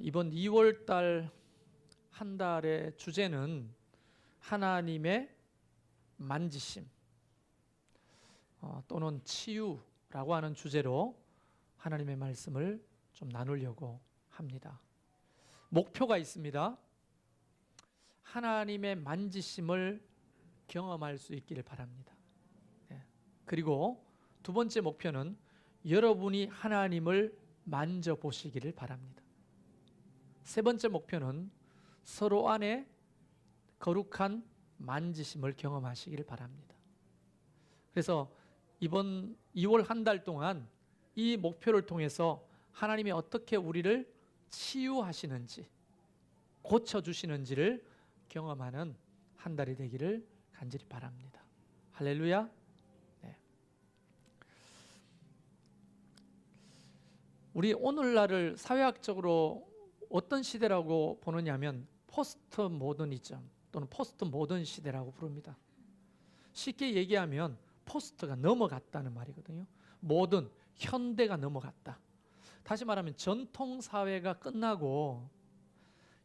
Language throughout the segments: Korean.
이번 2월 달 한 달의 주제는 하나님의 만지심 또는 치유라고 하는 주제로 하나님의 말씀을 좀 나누려고 합니다. 목표가 있습니다. 하나님의 만지심을 경험할 수 있기를 바랍니다. 그리고 두 번째 목표는 여러분이 하나님을 만져보시기를 바랍니다. 세 번째 목표는 서로 안에 거룩한 만지심을 경험하시기를 바랍니다. 그래서 이번 2월 한 달 동안 이 목표를 통해서 하나님이 어떻게 우리를 치유하시는지, 고쳐주시는지를 경험하는 한 달이 되기를 간절히 바랍니다. 할렐루야. 네. 우리 오늘날을 사회학적으로 어떤 시대라고 보느냐면 포스트 모더니즘 또는 포스트 모던 시대라고 부릅니다. 쉽게 얘기하면 포스트가 넘어갔다는 말이거든요. 모던, 현대가 넘어갔다. 다시 말하면 전통 사회가 끝나고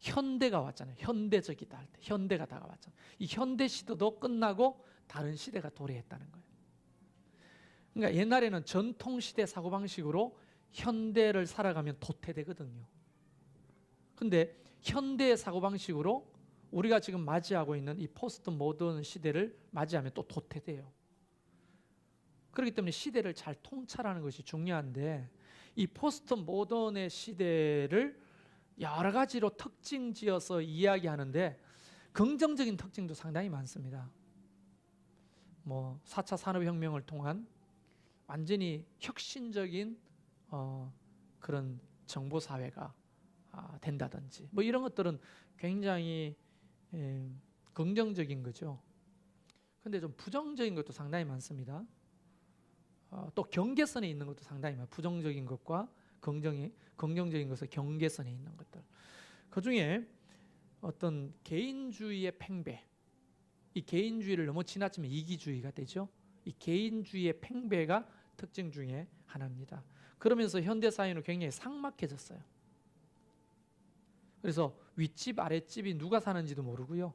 현대가 왔잖아요. 현대적이다 할 때 현대가 다가왔잖아요. 이 현대 시대도 끝나고 다른 시대가 도래했다는 거예요. 그러니까 옛날에는 전통 시대 사고방식으로 현대를 살아가면 도태되거든요. 근데 현대의 사고방식으로 우리가 지금 맞이하고 있는 이 포스트 모던 시대를 맞이하면 또 도태돼요. 그렇기 때문에 시대를 잘 통찰하는 것이 중요한데, 이 포스트 모던의 시대를 여러 가지로 특징 지어서 이야기하는데 긍정적인 특징도 상당히 많습니다. 4차 산업혁명을 통한 완전히 혁신적인 그런 정보사회가 된다든지 이런 것들은 굉장히 긍정적인 거죠. 근데 좀 부정적인 것도 상당히 많습니다. 또 경계선에 있는 것도 상당히 많아요. 부정적인 것과 긍정적인 것의 경계선에 있는 것들. 그 중에 어떤 개인주의의 팽배, 이 개인주의를 너무 지나치면 이기주의가 되죠. 이 개인주의의 팽배가 특징 중에 하나입니다. 그러면서 현대사회는 굉장히 삭막해졌어요. 그래서 윗집 아랫집이 누가 사는지도 모르고요.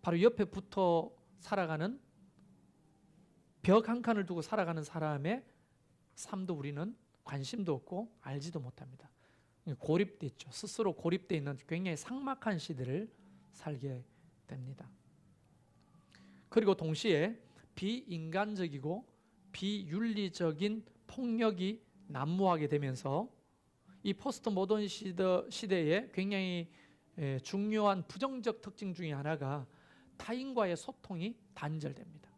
바로 옆에 붙어 살아가는, 벽 한 칸을 두고 살아가는 사람의 삶도 우리는 관심도 없고 알지도 못합니다. 고립됐죠. 스스로 고립되어 있는 굉장히 삭막한 시대를 살게 됩니다. 그리고 동시에 비인간적이고 비윤리적인 폭력이 난무하게 되면서 이 포스트 모던 시대에 굉장히 중요한 부정적 특징 중에 하나가 타인과의 소통이 단절됩니다.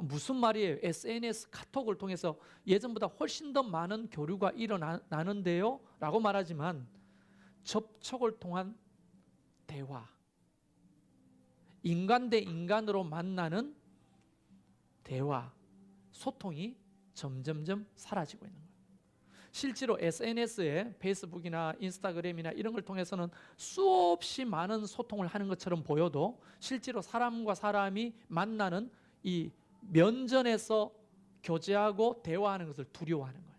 무슨 말이에요? SNS, 카톡을 통해서 예전보다 훨씬 더 많은 교류가 일어나는데요? 라고 말하지만 접촉을 통한 대화, 인간 대 인간으로 만나는 대화, 소통이 점점점 사라지고 있는 거예요. 실제로 SNS에 페이스북이나 인스타그램이나 이런 걸 통해서는 수없이 많은 소통을 하는 것처럼 보여도 실제로 사람과 사람이 만나는 이 면전에서 교제하고 대화하는 것을 두려워하는 거예요.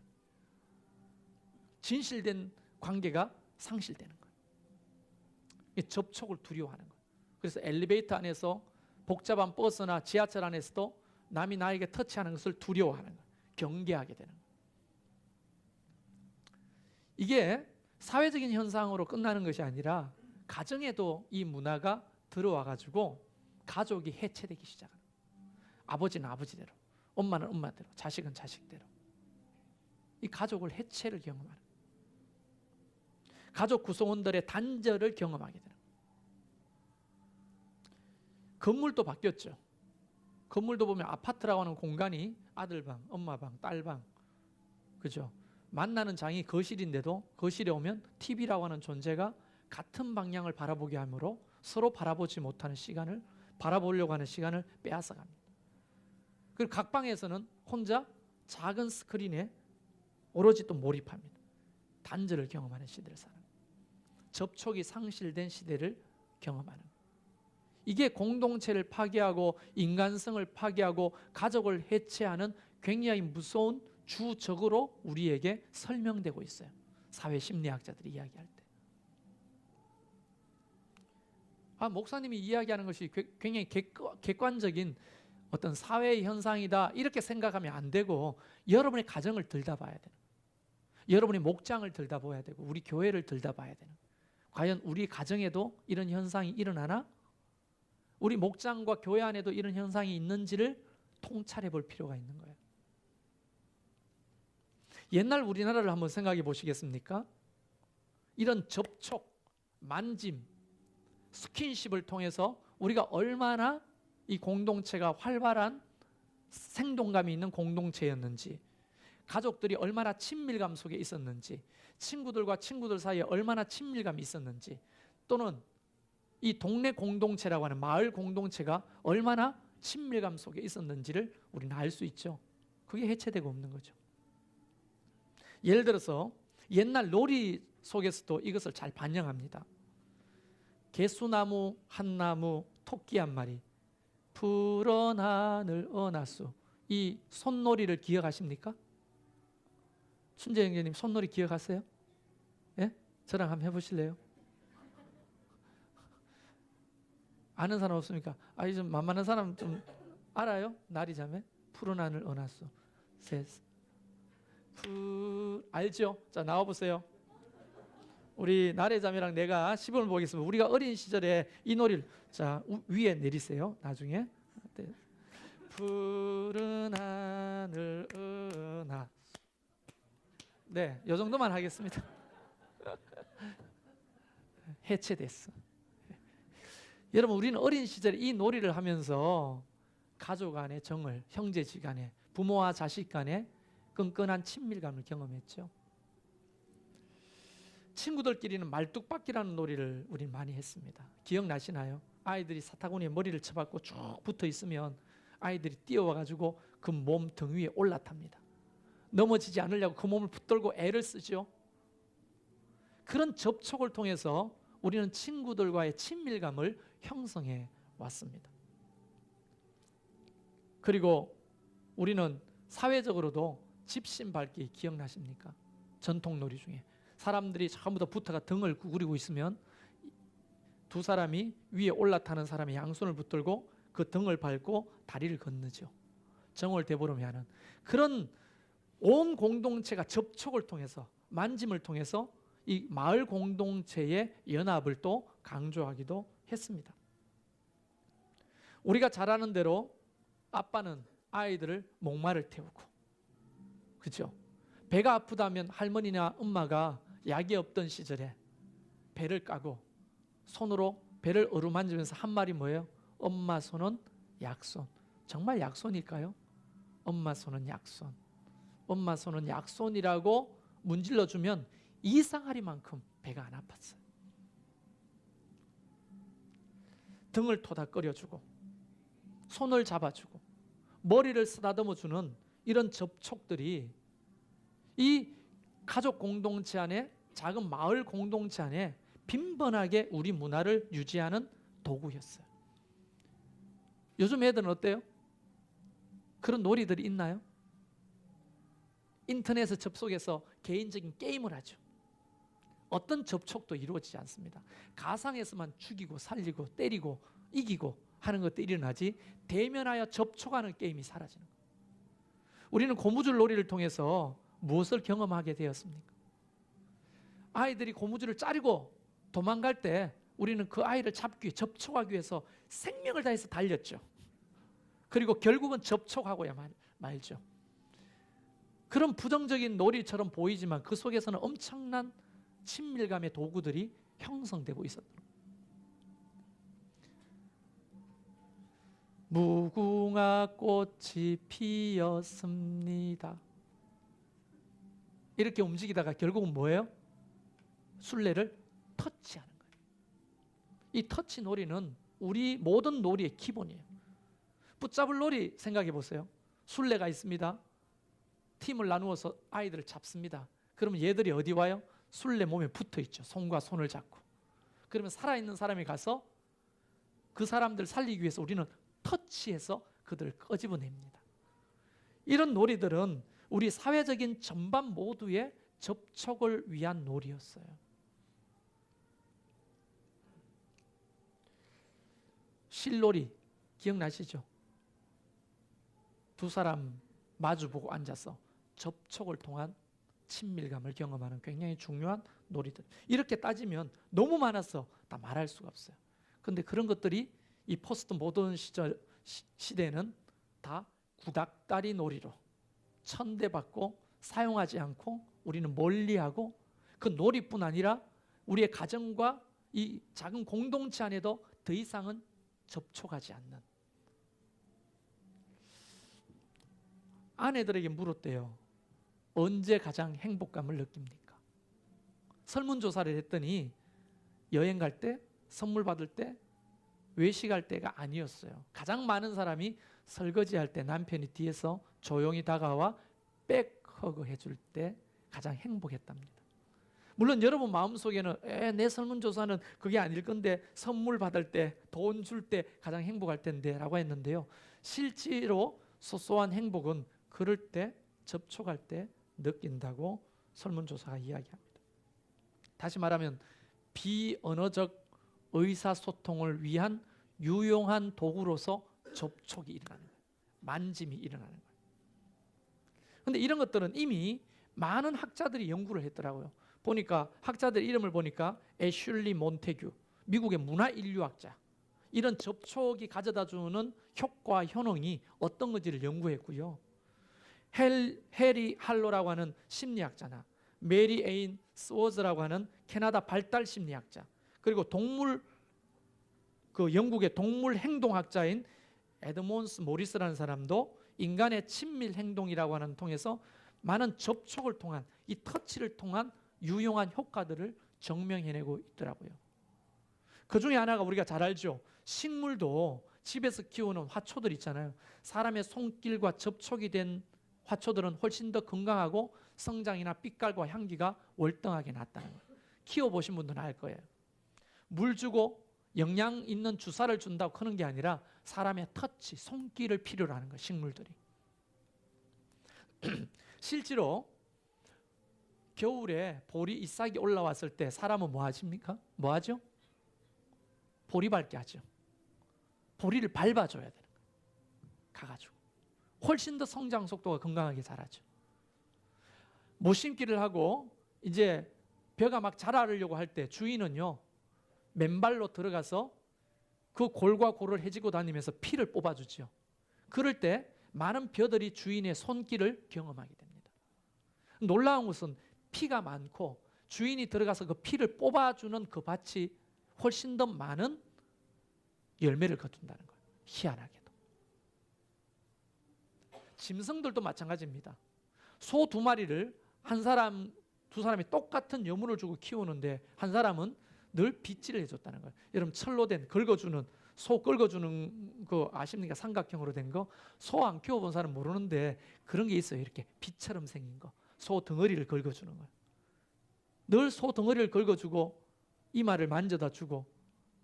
진실된 관계가 상실되는 거예요. 접촉을 두려워하는 거예요. 그래서 엘리베이터 안에서, 복잡한 버스나 지하철 안에서도 남이 나에게 터치하는 것을 두려워하는 거예요. 경계하게 되는 거예요. 이게 사회적인 현상으로 끝나는 것이 아니라 가정에도 이 문화가 들어와 가지고 가족이 해체되기 시작합니다. 아버지는 아버지대로, 엄마는 엄마대로, 자식은 자식대로. 이 가족을 해체를 경험하는 거예요. 가족 구성원들의 단절을 경험하게 되는 거예요. 건물도 바뀌었죠. 건물도 보면 아파트라고 하는 공간이 아들방, 엄마방, 딸방, 그죠? 만나는 장이 거실인데도 거실에 오면 TV라고 하는 존재가 같은 방향을 바라보게 하므로 서로 바라보지 못하는 시간을, 바라보려고 하는 시간을 빼앗아 갑니다. 그리고 각 방에서는 혼자 작은 스크린에 오로지 또 몰입합니다. 단절을 경험하는 시대를 사는 거예요. 접촉이 상실된 시대를 경험하는 거예요. 이게 공동체를 파괴하고 인간성을 파괴하고 가족을 해체하는 굉장히 무서운 주적으로 우리에게 설명되고 있어요. 사회심리학자들이 이야기할 때. 목사님이 이야기하는 것이 굉장히 객관적인 어떤 사회의 현상이다 이렇게 생각하면 안 되고 여러분의 가정을 들여다봐야 되는 거예요. 여러분의 목장을 들여다봐야 되고 우리 교회를 들여다봐야 되는 거예요. 과연 우리 가정에도 이런 현상이 일어나나? 우리 목장과 교회 안에도 이런 현상이 있는지를 통찰해 볼 필요가 있는 거예요. 옛날 우리나라를 한번 생각해 보시겠습니까? 이런 접촉, 만짐, 스킨십을 통해서 우리가 얼마나 이 공동체가 활발한 생동감이 있는 공동체였는지, 가족들이 얼마나 친밀감 속에 있었는지, 친구들과 친구들 사이에 얼마나 친밀감이 있었는지, 또는 이 동네 공동체라고 하는 마을 공동체가 얼마나 친밀감 속에 있었는지를 우리는 알 수 있죠. 그게 해체되고 없는 거죠. 예를 들어서 옛날 놀이 속에서도 이것을 잘 반영합니다. 개수나무 한 나무 토끼 한 마리 푸른 하늘 은하수. 이 손놀이를 기억하십니까? 순재 형제님 손놀이 기억하세요? 예? 저랑 한번 해보실래요? 아는 사람 없습니까? 좀 만만한 사람 좀 알아요? 나리자매 푸른 하늘 은하수 셋 알죠? 자 나와보세요. 우리 나래자매랑 내가 시범을 보겠습니다. 우리가 어린 시절에 이 놀이를 자 위에 내리세요. 나중에 네. 푸른 하늘 은하 네, 이 정도만 하겠습니다. 해체됐어. 여러분 우리는 어린 시절에 이 놀이를 하면서 가족 간의 정을, 형제지간에, 부모와 자식 간에 끈끈한 친밀감을 경험했죠. 친구들끼리는 말뚝박기라는 놀이를 우리는 많이 했습니다. 기억나시나요? 아이들이 사타구니에 머리를 쳐박고 쭉 붙어 있으면 아이들이 뛰어와가지고 그 몸 등 위에 올라탑니다. 넘어지지 않으려고 그 몸을 붙들고 애를 쓰죠. 그런 접촉을 통해서 우리는 친구들과의 친밀감을 형성해 왔습니다. 그리고 우리는 사회적으로도 집신밟기 기억나십니까? 전통놀이 중에 사람들이 전부 다 붙어가 등을 구부리고 있으면 두 사람이 위에 올라타는 사람이 양손을 붙들고 그 등을 밟고 다리를 건너죠. 정을 되보름해 하는 그런 온 공동체가 접촉을 통해서 만짐을 통해서 이 마을 공동체의 연합을 또 강조하기도 했습니다. 우리가 잘 아는 대로 아빠는 아이들을 목마를 태우고 그렇죠? 배가 아프다면 할머니나 엄마가 약이 없던 시절에 배를 까고 손으로 배를 어루만지면서 한 말이 뭐예요? 엄마 손은 약손. 정말 약손일까요? 엄마 손은 약손. 엄마 손은 약손이라고 문질러주면 이상하리만큼 배가 안 아팠어요. 등을 토닥거려주고 손을 잡아주고 머리를 쓰다듬어주는 이런 접촉들이 이 가족 공동체 안에 작은 마을 공동체 안에 빈번하게 우리 문화를 유지하는 도구였어요. 요즘 애들은 어때요? 그런 놀이들이 있나요? 인터넷에 접속해서 개인적인 게임을 하죠. 어떤 접촉도 이루어지지 않습니다. 가상에서만 죽이고 살리고 때리고 이기고 하는 것들이 일어나지 대면하여 접촉하는 게임이 사라지는 거예요. 우리는 고무줄 놀이를 통해서 무엇을 경험하게 되었습니까? 아이들이 고무줄을 자르고 도망갈 때 우리는 그 아이를 잡기 위해 접촉하기 위해서 생명을 다해서 달렸죠. 그리고 결국은 접촉하고야 말죠. 그런 부정적인 놀이처럼 보이지만 그 속에서는 엄청난 친밀감의 도구들이 형성되고 있었던 거예요. 무궁화 꽃이 피었습니다. 이렇게 움직이다가 결국은 뭐예요? 술래를 터치하는 거예요. 이 터치 놀이는 우리 모든 놀이의 기본이에요. 붙잡을 놀이 생각해 보세요. 술래가 있습니다. 팀을 나누어서 아이들을 잡습니다. 그러면 얘들이 어디 와요? 술래 몸에 붙어 있죠. 손과 손을 잡고. 그러면 살아있는 사람이 가서 그 사람들 살리기 위해서 우리는 터치해서 그들을 끄집어냅니다. 이런 놀이들은 우리 사회적인 전반 모두의 접촉을 위한 놀이였어요. 실놀이 기억나시죠? 두 사람 마주보고 앉아서 접촉을 통한 친밀감을 경험하는 굉장히 중요한 놀이들. 이렇게 따지면 너무 많아서 다 말할 수가 없어요. 그런데 그런 것들이 이 포스트 모던 시대에는 다 구닥다리 놀이로 천대받고 사용하지 않고 우리는 멀리하고, 그 놀이뿐 아니라 우리의 가정과 이 작은 공동체 안에도 더 이상은 접촉하지 않는. 아내들에게 물었대요. 언제 가장 행복감을 느낍니까? 설문조사를 했더니 여행 갈 때, 선물 받을 때, 외식할 때가 아니었어요. 가장 많은 사람이 설거지할 때 남편이 뒤에서 조용히 다가와 백허그 해줄 때 가장 행복했답니다. 물론 여러분 마음속에는 내 설문조사는 그게 아닐 건데 선물 받을 때, 돈 줄 때 가장 행복할 텐데 라고 했는데요. 실제로 소소한 행복은 그럴 때, 접촉할 때 느낀다고 설문조사가 이야기합니다. 다시 말하면 비언어적 의사소통을 위한 유용한 도구로서 접촉이 일어나는 거예요. 만짐이 일어나는 거예요. 그런데 이런 것들은 이미 많은 학자들이 연구를 했더라고요. 보니까 학자들 이름을 보니까 애슐리 몬테규, 미국의 문화인류학자, 이런 접촉이 가져다주는 효과, 효능이 어떤 건지를 연구했고요. 해리 할로라고 하는 심리학자나 메리 에인 스워즈라고 하는 캐나다 발달 심리학자, 그리고 영국의 동물 행동학자인 에드몬스 모리스라는 사람도 인간의 친밀 행동이라고 하는 통해서 많은 접촉을 통한, 이 터치를 통한 유용한 효과들을 증명해내고 있더라고요. 그 중에 하나가 우리가 잘 알죠. 식물도 집에서 키우는 화초들 있잖아요. 사람의 손길과 접촉이 된 화초들은 훨씬 더 건강하고 성장이나 빛깔과 향기가 월등하게 낫다는 거예요. 키워보신 분들은 알 거예요. 물 주고 영양 있는 주사를 준다고 크는 게 아니라 사람의 터치, 손길을 필요로 하는 거예요, 식물들이. 실제로 겨울에 보리 잎사귀 올라왔을 때 사람은 뭐 하십니까? 뭐 하죠? 보리 밟기 하죠. 보리를 밟아줘야 되는 거예요. 가가지고. 훨씬 더 성장 속도가 건강하게 자라죠. 모심기를 하고 이제 벼가 막 자라려고 할 때 주인은요, 맨발로 들어가서 그 골과 골을 해지고 다니면서 피를 뽑아주죠. 그럴 때 많은 벼들이 주인의 손길을 경험하게 됩니다. 놀라운 것은 피가 많고 주인이 들어가서 그 피를 뽑아주는 그 밭이 훨씬 더 많은 열매를 거둔다는 거예요. 희한하게도. 짐승들도 마찬가지입니다. 소 2마리를 한 사람, 두 사람이 똑같은 여물을 주고 키우는데 한 사람은 늘 빗질을 해줬다는 거예요. 여러분 철로 된 긁어주는, 소 긁어주는 거 아십니까? 삼각형으로 된 거. 소 안 키워본 사람 모르는데 그런 게 있어요. 이렇게 빗처럼 생긴 거. 소 덩어리를 긁어주는 거예요. 늘 소 덩어리를 긁어주고 이마를 만져다 주고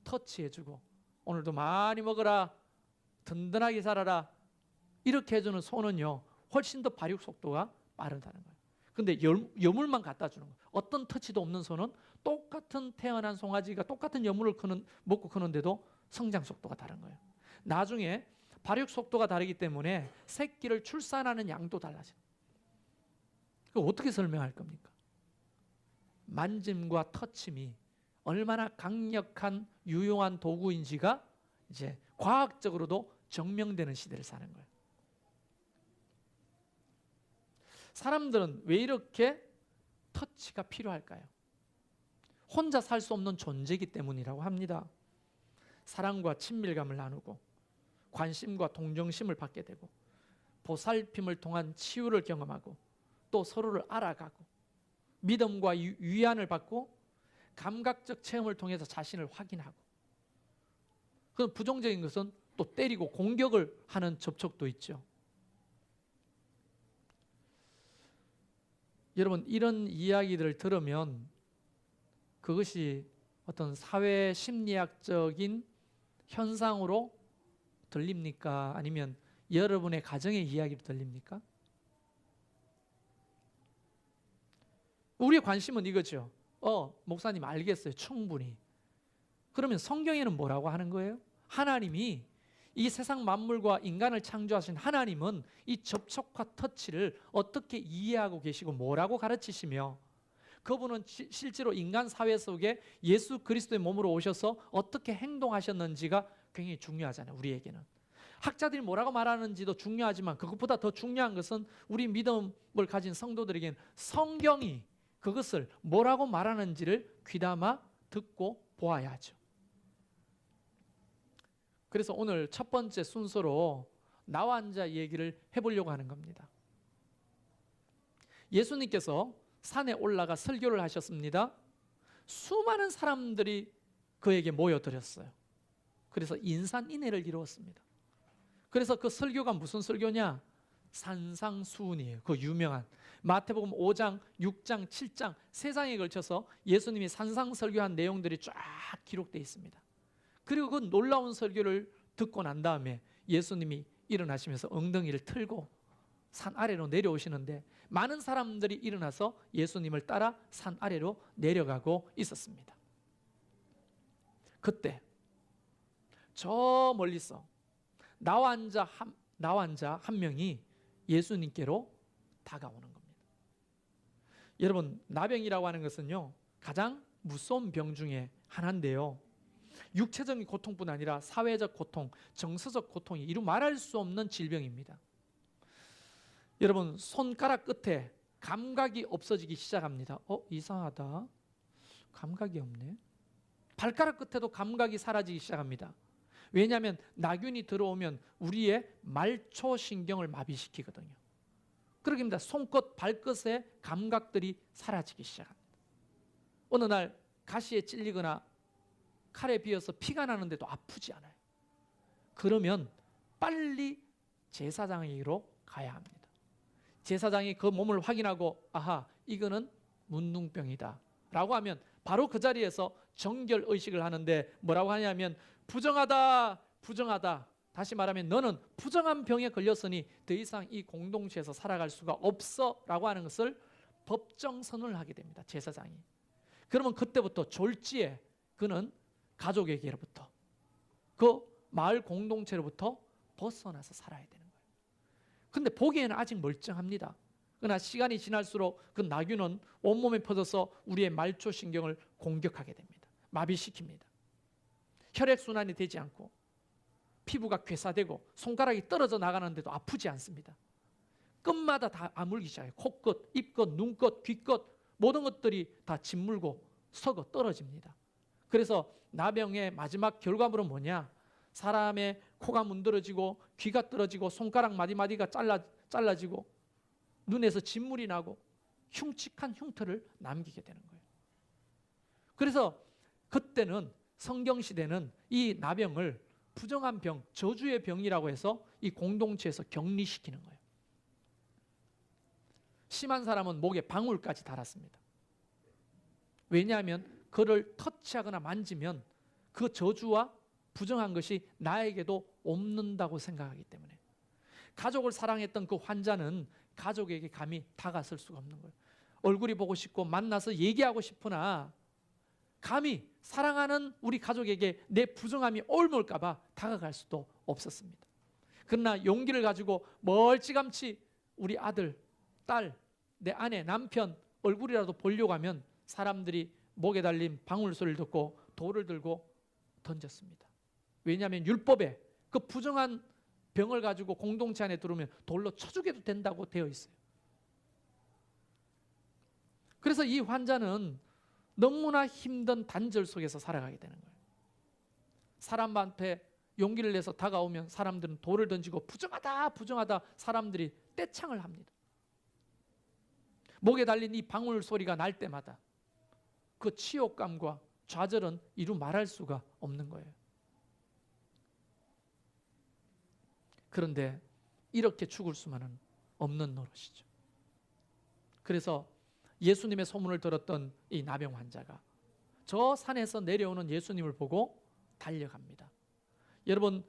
터치해주고 오늘도 많이 먹어라, 든든하게 살아라, 이렇게 해주는 소는요 훨씬 더 발육 속도가 빠르다는 거예요. 근데 여물만 갖다 주는 거예요. 어떤 터치도 없는 소는 똑같은 태어난 송아지가 똑같은 여물을 먹고 크는데도 성장 속도가 다른 거예요. 나중에 발육 속도가 다르기 때문에 새끼를 출산하는 양도 달라져요. 그거 어떻게 설명할 겁니까? 만짐과 터침이 얼마나 강력한 유용한 도구인지가 이제 과학적으로도 증명되는 시대를 사는 거예요. 사람들은 왜 이렇게 터치가 필요할까요? 혼자 살 수 없는 존재이기 때문이라고 합니다. 사랑과 친밀감을 나누고 관심과 동정심을 받게 되고 보살핌을 통한 치유를 경험하고 또 서로를 알아가고 믿음과 위안을 받고 감각적 체험을 통해서 자신을 확인하고, 그 부정적인 것은 또 때리고 공격을 하는 접촉도 있죠. 여러분 이런 이야기들을 들으면 그것이 어떤 사회 심리학적인 현상으로 들립니까? 아니면 여러분의 가정의 이야기로 들립니까? 우리의 관심은 이거죠. 목사님 알겠어요. 충분히. 그러면 성경에는 뭐라고 하는 거예요? 하나님이 이 세상 만물과 인간을 창조하신 하나님은 이 접촉과 터치를 어떻게 이해하고 계시고 뭐라고 가르치시며 그분은 실제로 인간 사회 속에 예수 그리스도의 몸으로 오셔서 어떻게 행동하셨는지가 굉장히 중요하잖아요. 우리에게는 학자들이 뭐라고 말하는지도 중요하지만 그것보다 더 중요한 것은 우리 믿음을 가진 성도들에게는 성경이 그것을 뭐라고 말하는지를 귀담아 듣고 보아야 하죠. 그래서 오늘 첫 번째 순서로 나와 앉아 얘기를 해보려고 하는 겁니다. 예수님께서 산에 올라가 설교를 하셨습니다. 수많은 사람들이 그에게 모여들었어요. 그래서 인산인해를 이루었습니다. 그래서 그 설교가 무슨 설교냐? 산상수훈이에요. 그 유명한 마태복음 5장, 6장, 7장 세 장에 걸쳐서 예수님이 산상설교한 내용들이 쫙 기록되어 있습니다. 그리고 그 놀라운 설교를 듣고 난 다음에 예수님이 일어나시면서 엉덩이를 틀고 산 아래로 내려오시는데 많은 사람들이 일어나서 예수님을 따라 산 아래로 내려가고 있었습니다. 그때 저 멀리서 나와 앉아 한 명이 예수님께로 다가오는 겁니다. 여러분, 나병이라고 하는 것은요, 가장 무서운 병 중에 하나인데요, 육체적인 고통뿐 아니라 사회적 고통, 정서적 고통이 이루 말할 수 없는 질병입니다. 여러분, 손가락 끝에 감각이 없어지기 시작합니다. 이상하다. 감각이 없네. 발가락 끝에도 감각이 사라지기 시작합니다. 왜냐하면 나균이 들어오면 우리의 말초신경을 마비시키거든요. 그렇게 됩니다. 손끝, 발끝의 감각들이 사라지기 시작합니다. 어느 날 가시에 찔리거나 칼에 비어서 피가 나는데도 아프지 않아요. 그러면 빨리 제사장에게로 가야 합니다. 제사장이 그 몸을 확인하고 아하, 이거는 문둥병이다 라고 하면 바로 그 자리에서 정결의식을 하는데 뭐라고 하냐면 부정하다, 부정하다. 다시 말하면 너는 부정한 병에 걸렸으니 더 이상 이 공동체에서 살아갈 수가 없어 라고 하는 것을 법정 선언을 하게 됩니다. 제사장이. 그러면 그때부터 졸지에 그는 가족에게로부터 그 마을 공동체로부터 벗어나서 살아야 되는 거예요. 근데 보기에는 아직 멀쩡합니다. 그러나 시간이 지날수록 그 나균은 온몸에 퍼져서 우리의 말초신경을 공격하게 됩니다. 마비시킵니다. 혈액순환이 되지 않고 피부가 괴사되고 손가락이 떨어져 나가는데도 아프지 않습니다. 끝마다 다 아물기 시작해요. 코끝, 입끝, 눈끝, 귀끝 모든 것들이 다 짓물고 썩어 떨어집니다. 그래서 나병의 마지막 결과물은 뭐냐? 사람의 코가 문드러지고 귀가 떨어지고 손가락 마디마디가 잘라지고 눈에서 진물이 나고 흉측한 흉터를 남기게 되는 거예요. 그래서 그때는 성경시대는 이 나병을 부정한 병, 저주의 병이라고 해서 이 공동체에서 격리시키는 거예요. 심한 사람은 목에 방울까지 달았습니다. 왜냐하면 그를 터치하거나 만지면 그 저주와 부정한 것이 나에게도 옮는다고 생각하기 때문에 가족을 사랑했던 그 환자는 가족에게 감히 다가설 수가 없는 거예요. 얼굴이 보고 싶고 만나서 얘기하고 싶으나 감히 사랑하는 우리 가족에게 내 부정함이 옮을까 봐 다가갈 수도 없었습니다. 그러나 용기를 가지고 멀찌감치 우리 아들, 딸, 내 아내, 남편 얼굴이라도 보려고 하면 사람들이 목에 달린 방울 소리를 듣고 돌을 들고 던졌습니다. 왜냐하면 율법에 그 부정한 병을 가지고 공동체 안에 들어오면 돌로 쳐 죽여도 된다고 되어 있어요. 그래서 이 환자는 너무나 힘든 단절 속에서 살아가게 되는 거예요. 사람한테 용기를 내서 다가오면 사람들은 돌을 던지고 부정하다, 부정하다 사람들이 떼창을 합니다. 목에 달린 이 방울 소리가 날 때마다 그 치욕감과 좌절은 이루 말할 수가 없는 거예요. 그런데 이렇게 죽을 수만은 없는 노릇이죠. 그래서 예수님의 소문을 들었던 이 나병 환자가 저 산에서 내려오는 예수님을 보고 달려갑니다. 여러분,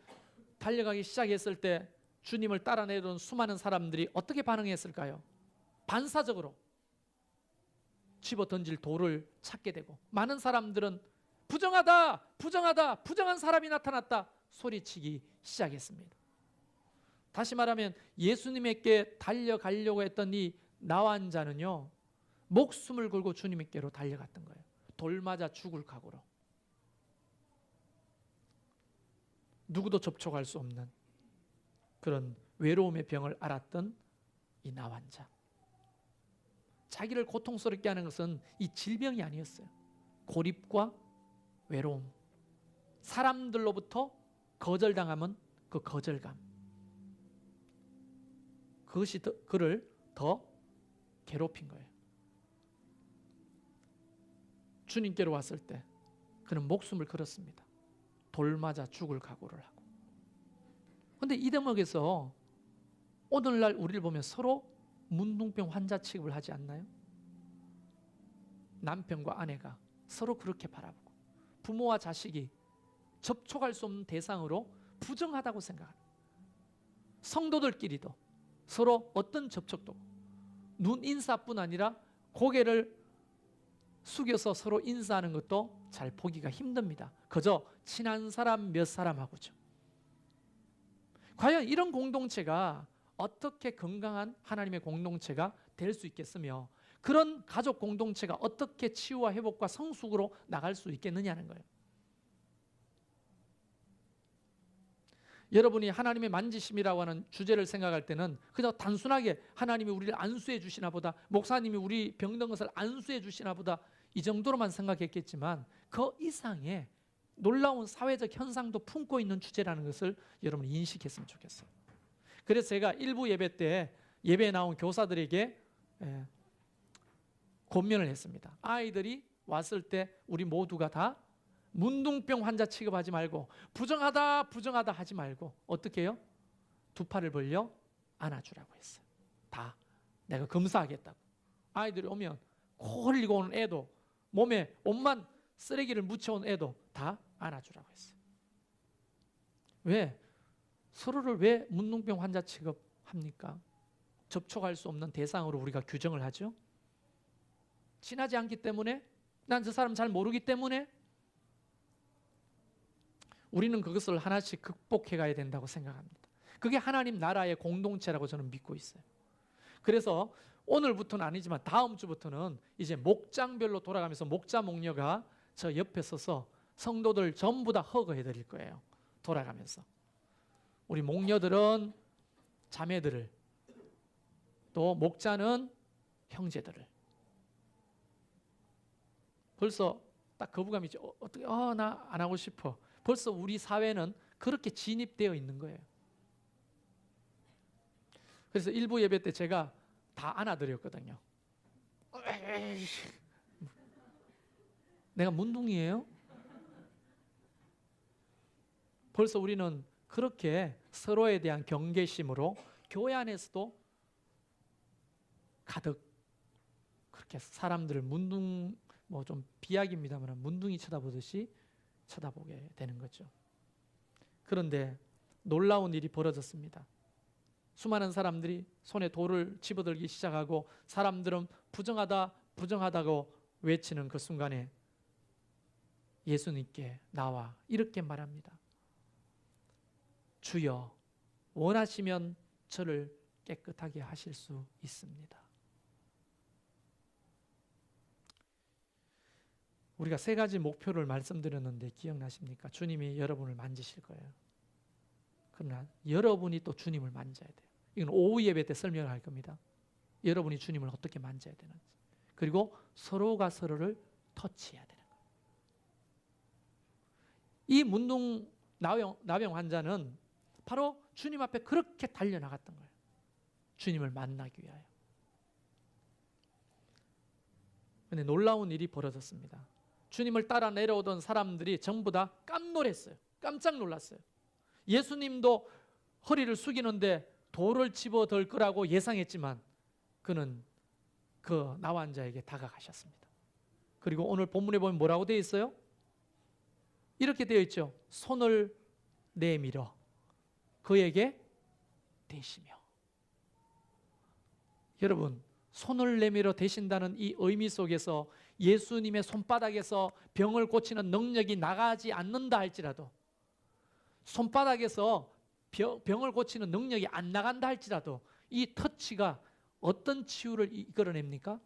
달려가기 시작했을 때 주님을 따라 내려온 수많은 사람들이 어떻게 반응했을까요? 반사적으로 집어 던질 돌을 찾게 되고 많은 사람들은 부정하다, 부정하다, 부정한 사람이 나타났다 소리치기 시작했습니다. 다시 말하면 예수님에게 달려가려고 했던 이 나환자는요, 목숨을 걸고 주님께로 달려갔던 거예요. 돌 맞아 죽을 각오로. 누구도 접촉할 수 없는 그런 외로움의 병을 앓았던 이 나환자. 자기를 고통스럽게 하는 것은 이 질병이 아니었어요. 고립과 외로움, 사람들로부터 거절당하면 그 거절감, 그것이 그를 더 괴롭힌 거예요. 주님께로 왔을 때 그는 목숨을 걸었습니다. 돌 맞아 죽을 각오를 하고. 그런데 이 대목에서 오늘날 우리를 보면 서로 문둥병 환자 취급을 하지 않나요? 남편과 아내가 서로 그렇게 바라보고, 부모와 자식이 접촉할 수 없는 대상으로 부정하다고 생각합니다. 성도들끼리도 서로 어떤 접촉도, 눈 인사뿐 아니라 고개를 숙여서 서로 인사하는 것도 잘 보기가 힘듭니다. 그저 친한 사람 몇 사람하고죠. 과연 이런 공동체가 어떻게 건강한 하나님의 공동체가 될 수 있겠으며, 그런 가족 공동체가 어떻게 치유와 회복과 성숙으로 나갈 수 있겠느냐는 거예요. 여러분이 하나님의 만지심이라고 하는 주제를 생각할 때는 그냥 단순하게 하나님이 우리를 안수해 주시나 보다, 목사님이 우리 병든 것을 안수해 주시나 보다, 이 정도로만 생각했겠지만 그 이상의 놀라운 사회적 현상도 품고 있는 주제라는 것을 여러분이 인식했으면 좋겠어요. 그래서 제가 일부 예배 때 예배에 나온 교사들에게 권면을 했습니다. 아이들이 왔을 때 우리 모두가 다 문둥병 환자 취급하지 말고 부정하다 하지 말고 어떻게 해요? 두 팔을 벌려 안아주라고 했어요. 다 내가 검사하겠다고. 아이들이 오면 코 흘리고 오는 애도, 몸에 온만 쓰레기를 묻혀온 애도 다 안아주라고 했어요. 왜? 서로를 왜 문둥병 환자 취급합니까? 접촉할 수 없는 대상으로 우리가 규정을 하죠. 친하지 않기 때문에, 난 저 사람 잘 모르기 때문에. 우리는 그것을 하나씩 극복해 가야 된다고 생각합니다. 그게 하나님 나라의 공동체라고 저는 믿고 있어요. 그래서 오늘부터는 아니지만 다음 주부터는 이제 목장별로 돌아가면서 목자 목녀가 저 옆에 서서 성도들 전부 다 허거해 드릴 거예요. 돌아가면서 우리 목녀들은 자매들을, 또 목자는 형제들을. 벌써 딱 거부감이 있죠. 어떻게 나 안 하고 싶어. 벌써 우리 사회는 그렇게 진입되어 있는 거예요. 그래서 일부 예배 때 제가 다 안아드렸거든요. 내가 문둥이에요? 벌써 우리는 그렇게 서로에 대한 경계심으로 교회 안에서도 가득 그렇게 사람들을 문둥, 좀 비약입니다만 문둥이 쳐다보듯이 쳐다보게 되는 거죠. 그런데 놀라운 일이 벌어졌습니다. 수많은 사람들이 손에 돌을 집어들기 시작하고 사람들은 부정하다고 외치는 그 순간에 예수님께 나와 이렇게 말합니다. 주여, 원하시면 저를 깨끗하게 하실 수 있습니다. 우리가 세 가지 목표를 말씀드렸는데 기억나십니까? 주님이 여러분을 만지실 거예요. 그러나 여러분이 또 주님을 만져야 돼요. 이건 오후 예배 때 설명을 할 겁니다. 여러분이 주님을 어떻게 만져야 되는지. 그리고 서로가 서로를 터치해야 되는 거예요. 이 문둥 나병 환자는 바로 주님 앞에 그렇게 달려나갔던 거예요. 주님을 만나기 위하여. 그런데 놀라운 일이 벌어졌습니다. 주님을 따라 내려오던 사람들이 전부 다 깜놀했어요. 깜짝 놀랐어요. 예수님도 허리를 숙이는데 돌을 집어들 거라고 예상했지만 그는 그 나환자에게 다가가셨습니다. 그리고 오늘 본문에 보면 뭐라고 되어 있어요? 이렇게 되어 있죠. 손을 내밀어 그에게 대시며. 여러분, 손을 내밀어 대신다는 이 의미 속에서 예수님의 손바닥에서 병을 고치는 능력이 나가지 않는다 할지라도 손바닥에서 병을 고치는 능력이 안 나간다 할지라도 이 터치가 어떤 치유를 이끌어냅니까?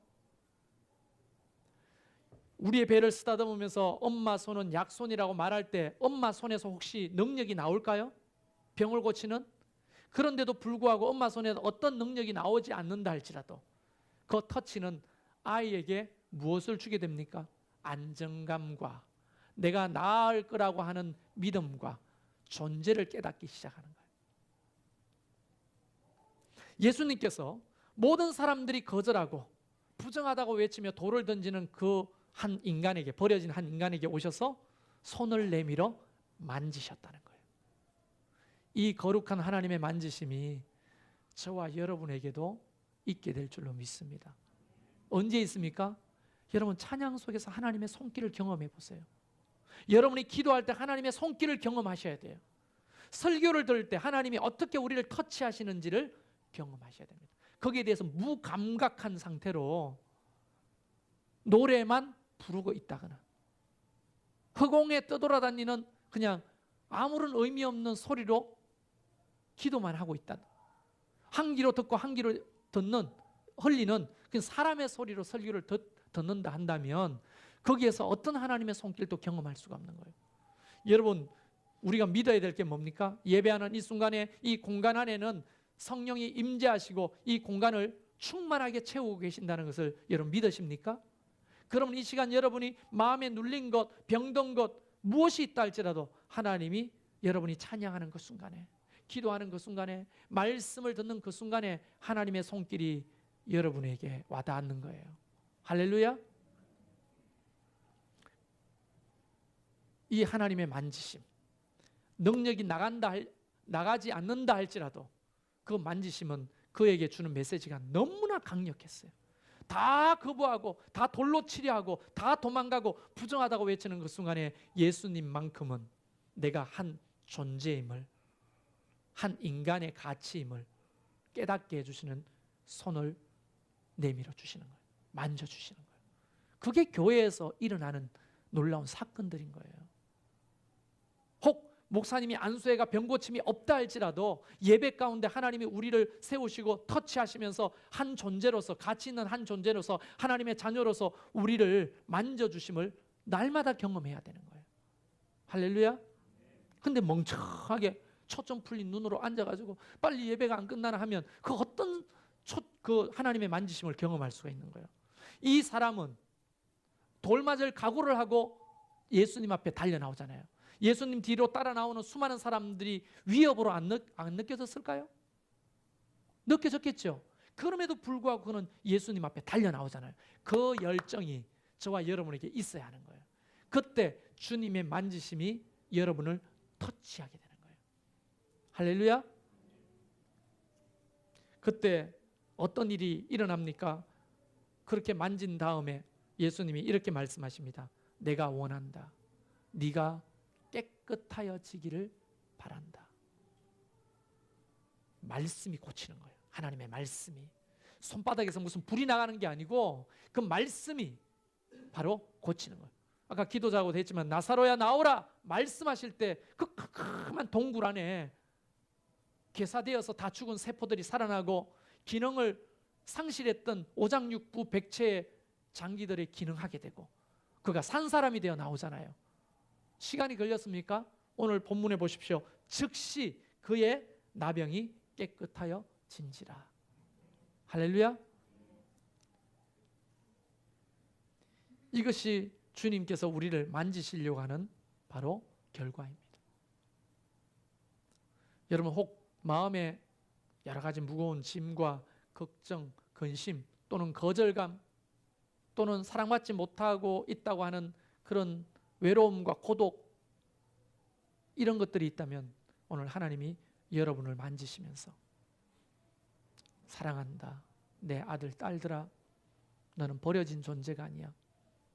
우리의 배를 쓰다듬으면서 엄마 손은 약손이라고 말할 때 엄마 손에서 혹시 능력이 나올까요? 병을 고치는? 그런데도 불구하고 엄마 손에서 어떤 능력이 나오지 않는다 할지라도 그 터치는 아이에게 무엇을 주게 됩니까? 안정감과 내가 나을 거라고 하는 믿음과 존재를 깨닫기 시작하는 거예요. 예수님께서 모든 사람들이 거절하고 부정하다고 외치며 돌을 던지는 그 한 인간에게, 버려진 한 인간에게 오셔서 손을 내밀어 만지셨다는 거예요. 이 거룩한 하나님의 만지심이 저와 여러분에게도 있게 될 줄로 믿습니다. 언제 있습니까? 여러분 찬양 속에서 하나님의 손길을 경험해 보세요. 여러분이 기도할 때 하나님의 손길을 경험하셔야 돼요. 설교를 들을 때 하나님이 어떻게 우리를 터치하시는지를 경험하셔야 됩니다. 거기에 대해서 무감각한 상태로 노래만 부르고 있다거나 허공에 떠돌아다니는 그냥 아무런 의미 없는 소리로 기도만 하고 있다. 한 귀로 듣고 한 귀로 흘리는 사람의 소리로 설교를 듣는다 한다면 거기에서 어떤 하나님의 손길도 경험할 수가 없는 거예요. 여러분, 우리가 믿어야 될 게 뭡니까? 예배하는 이 순간에 이 공간 안에는 성령이 임재하시고 이 공간을 충만하게 채우고 계신다는 것을 여러분 믿으십니까? 그러면 이 시간 여러분이 마음에 눌린 것, 병든 것 무엇이 있다 할지라도 하나님이 여러분이 찬양하는 그 순간에, 기도하는 그 순간에, 말씀을 듣는 그 순간에 하나님의 손길이 여러분에게 와닿는 거예요. 할렐루야. 이 하나님의 만지심, 능력이 나가지 않는다 할지라도 그 만지심은 그에게 주는 메시지가 너무나 강력했어요. 다 거부하고 다 돌로 치려하고 다 도망가고 부정하다고 외치는 그 순간에 예수님만큼은 내가 한 존재임을, 한 인간의 가치임을 깨닫게 해주시는 손을 내밀어 주시는 거예요. 만져주시는 거예요. 그게 교회에서 일어나는 놀라운 사건들인 거예요. 혹 목사님이 안수회가 병고침이 없다 할지라도 예배 가운데 하나님이 우리를 세우시고 터치하시면서 한 존재로서, 가치 있는 한 존재로서, 하나님의 자녀로서 우리를 만져주심을 날마다 경험해야 되는 거예요. 할렐루야. 근데 멍청하게 초점 풀린 눈으로 앉아가지고 빨리 예배가 안 끝나나 하면 그 어떤 그 하나님의 만지심을 경험할 수가 있는 거예요. 이 사람은 돌 맞을 각오를 하고 예수님 앞에 달려 나오잖아요. 예수님 뒤로 따라 나오는 수많은 사람들이 위협으로 안 느껴졌을까요? 느껴졌겠죠. 그럼에도 불구하고 그는 예수님 앞에 달려 나오잖아요. 그 열정이 저와 여러분에게 있어야 하는 거예요. 그때 주님의 만지심이 여러분을 터치하게 되는 거예요. 할렐루야. 그때 어떤 일이 일어납니까? 그렇게 만진 다음에 예수님이 이렇게 말씀하십니다. 내가 원한다. 네가 깨끗하여지기를 바란다. 말씀이 고치는 거예요. 하나님의 말씀이. 손바닥에서 무슨 불이 나가는 게 아니고 그 말씀이 바로 고치는 거예요. 아까 기도자고도 했지만 나사로야 나오라 말씀하실 때 그 캄캄한 동굴 안에 괴사되어서 다 죽은 세포들이 살아나고 기능을 상실했던 오장육부 백체의 장기들이 기능하게 되고 그가 산 사람이 되어 나오잖아요. 시간이 걸렸습니까? 오늘 본문에 보십시오. 즉시 그의 나병이 깨끗하여 진지라. 할렐루야. 이것이 주님께서 우리를 만지시려고 하는 바로 결과입니다. 여러분 혹 마음에 여러 가지 무거운 짐과 걱정, 근심 또는 거절감 또는 사랑받지 못하고 있다고 하는 그런 외로움과 고독 이런 것들이 있다면 오늘 하나님이 여러분을 만지시면서 사랑한다. 내 아들, 딸들아 너는 버려진 존재가 아니야.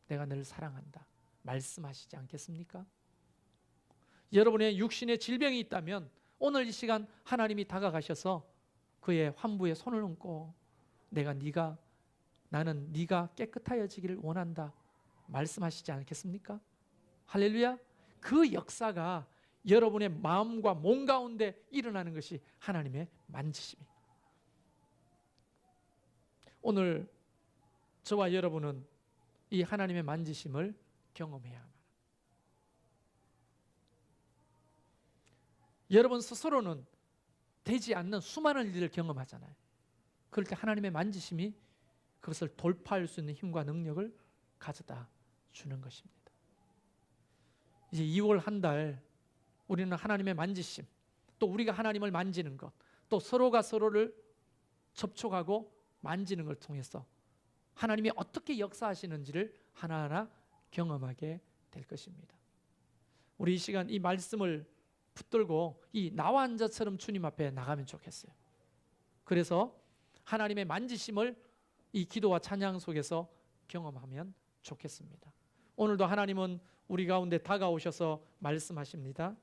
내가 너를 사랑한다. 말씀하시지 않겠습니까? 여러분의 육신의 질병이 있다면 오늘 이 시간 하나님이 다가가셔서 그의 환부에 손을 얹고 나는 네가 깨끗하여지기를 원한다. 말씀하시지 않겠습니까? 할렐루야. 그 역사가 여러분의 마음과 몸 가운데 일어나는 것이 하나님의 만지심입니다. 오늘 저와 여러분은 이 하나님의 만지심을 경험해야 합니다. 여러분 스스로는 되지 않는 수많은 일들을 경험하잖아요. 그럴 때 하나님의 만지심이 그것을 돌파할 수 있는 힘과 능력을 가져다 주는 것입니다. 이제 2월 한 달 우리는 하나님의 만지심, 또 우리가 하나님을 만지는 것, 또 서로가 서로를 접촉하고 만지는 걸 통해서 하나님이 어떻게 역사하시는지를 하나하나 경험하게 될 것입니다. 우리 이 시간 이 말씀을 붙들고 이 나와 한 자처럼 주님 앞에 나가면 좋겠어요. 그래서 하나님의 만지심을 이 기도와 찬양 속에서 경험하면 좋겠습니다. 오늘도 하나님은 우리 가운데 다가오셔서 말씀하십니다.